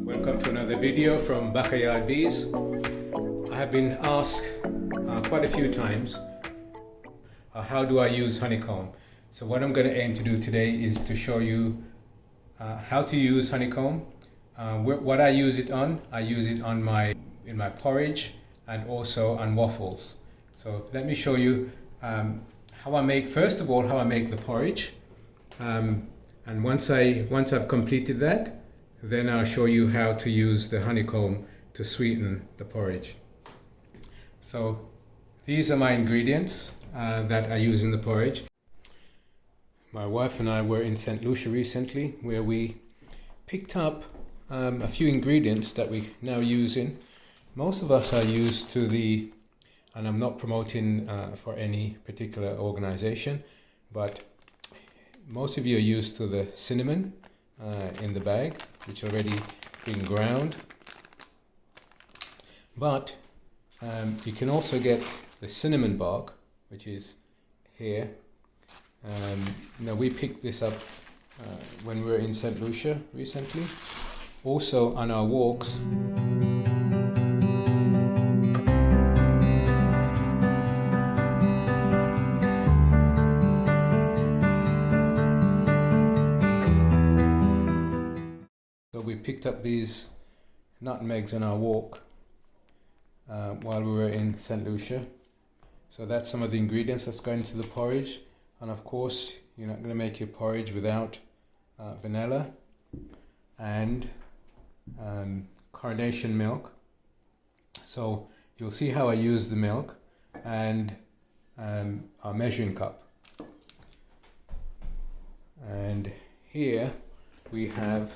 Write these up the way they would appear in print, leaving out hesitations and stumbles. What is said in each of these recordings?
Welcome to another video from Backyard Bees. I have been asked quite a few times how do I use honeycomb. So what I'm going to aim to do today is to show you how to use honeycomb. What I use it on in my porridge and also on waffles. So let me show you first of all how I make the porridge, and once I've completed that, then I'll show you how to use the honeycomb to sweeten the porridge. So these are my ingredients that I use in the porridge. My wife and I were in St. Lucia recently, where we picked up a few ingredients that we now use in. Most of us are used to and I'm not promoting for any particular organization, but most of you are used to the cinnamon in the bag, which already been ground. But you can also get the cinnamon bark, which is here. Now we picked this up when we were in St. Lucia recently. Also on our walks. So we picked up these nutmegs on our walk while we were in St. Lucia. So that's some of the ingredients that's going into the porridge. And of course, you're not going to make your porridge without vanilla and carnation milk. So you'll see how I use the milk and our measuring cup. And here we have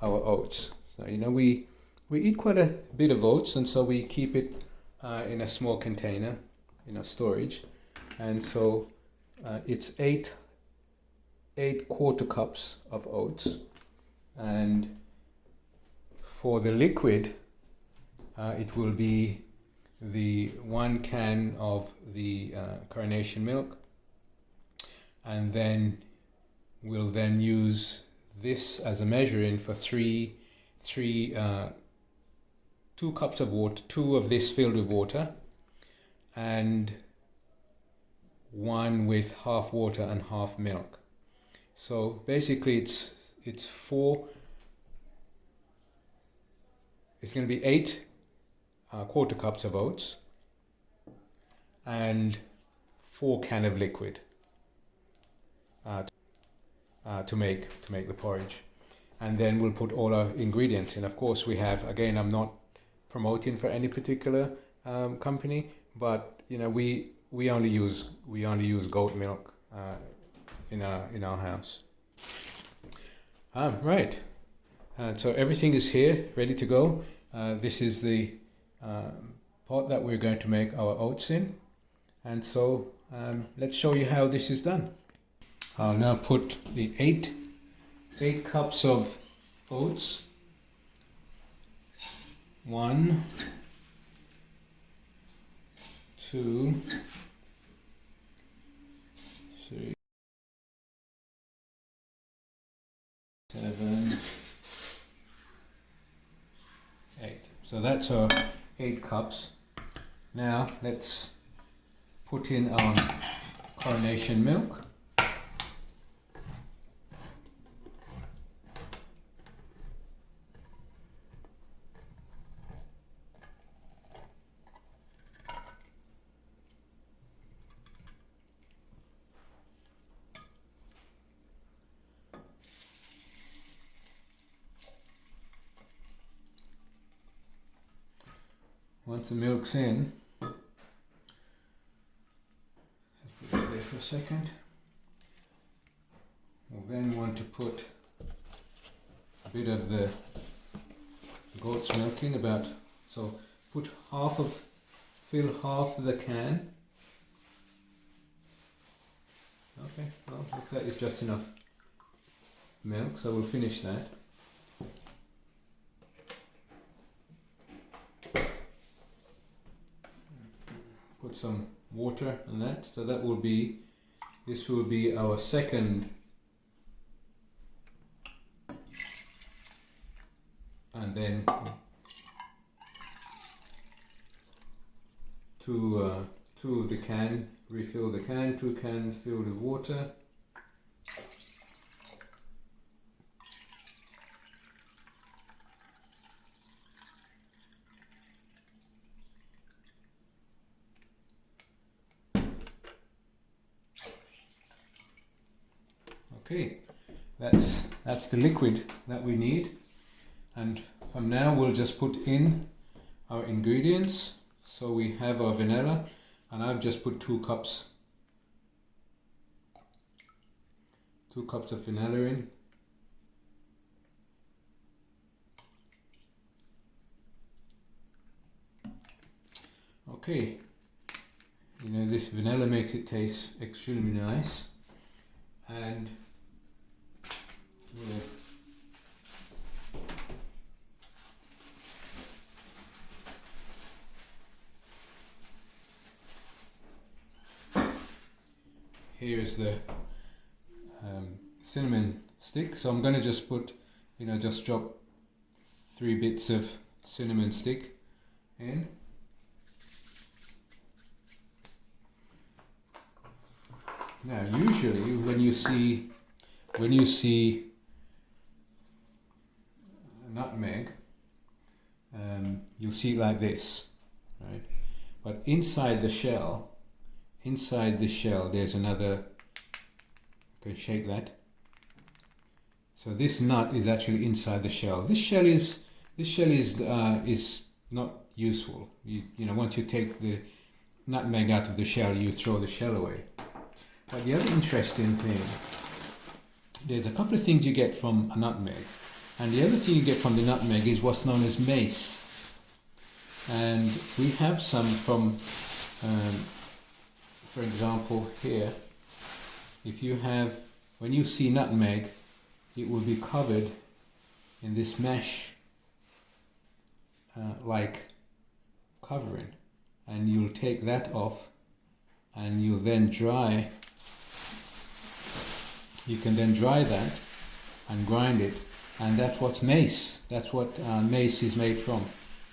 our oats. So we eat quite a bit of oats, and so we keep it in a small container in our storage. And so it's eight quarter cups of oats, and for the liquid it will be the 1 can of the carnation milk, and then we'll use this as a measuring for 2 cups of water, 2 of this filled with water, and 1 with half water and half milk. So basically it's 4. It's going to be 8 quarter cups of oats and 4 can of liquid to make the porridge. And then we'll put all our ingredients in. Of course, we have, again, I'm not promoting for any particular company, but we only use goat milk in our house. Right. So everything is here, ready to go. This is the pot that we're going to make our oats in, and so let's show you how this is done. I'll now put the 8 cups of oats. 1, 2, 3, 7, 8. So that's our 8 cups. Now let's put in our carnation milk. Once the milk's in, let's put it there for a second. We'll then want to put a bit of the goat's milk in, so fill half of the can. Okay, well, looks like it's just enough milk, so we'll finish that. Put some water on that, so this will be our second and then to the can, refill the can, 2 cans filled with water. Okay, that's the liquid that we need, and from now we'll just put in our ingredients. So we have our vanilla, and I've just put 2 cups of vanilla in. Okay, you know, this vanilla makes it taste extremely nice, and here's the cinnamon stick. So I'm going to just put, you know, just drop 3 bits of cinnamon stick in. Now, usually when you see a nutmeg, you'll see it like this, right? But inside the shell, there's another. You can shake that. So this nut is actually inside the shell. This shell is not useful. You know, once you take the nutmeg out of the shell, you throw the shell away. But the other interesting thing, there's a couple of things you get from a nutmeg, and the other thing you get from the nutmeg is what's known as mace. And we have some from, for example, here. If you have, when you see nutmeg, it will be covered in this mesh, like covering, and you'll take that off, and you'll then dry. You can then dry that and grind it, and that's what's mace. That's what mace is made from.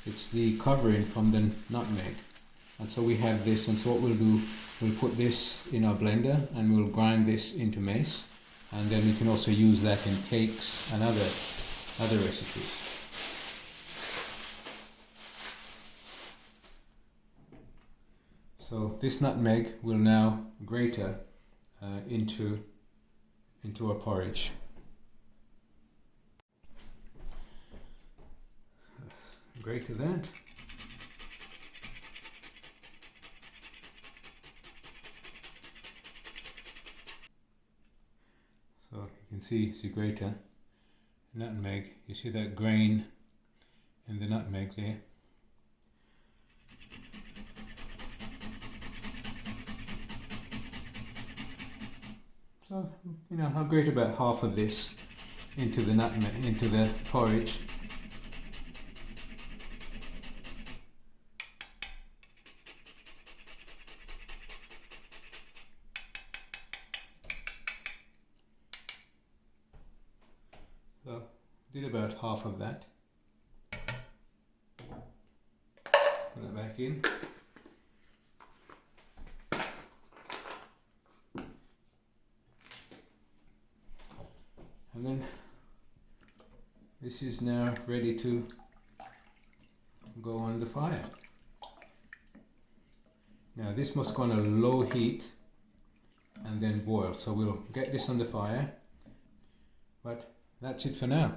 It's the covering from the nutmeg. And so we have this, and so what we'll do, we'll put this in our blender and we'll grind this into mace, and then we can also use that in cakes and other recipes. So this nutmeg will now grate into our porridge. Grate that. So you can see grater, nutmeg. You see that grain in the nutmeg there. So, you know, I'll grate about half of this into the nutmeg, into the porridge. So, did about half of that. Put that back in. And then this is now ready to go on the fire. Now this must go on a low heat and then boil. So we'll get this on the fire, but that's it for now.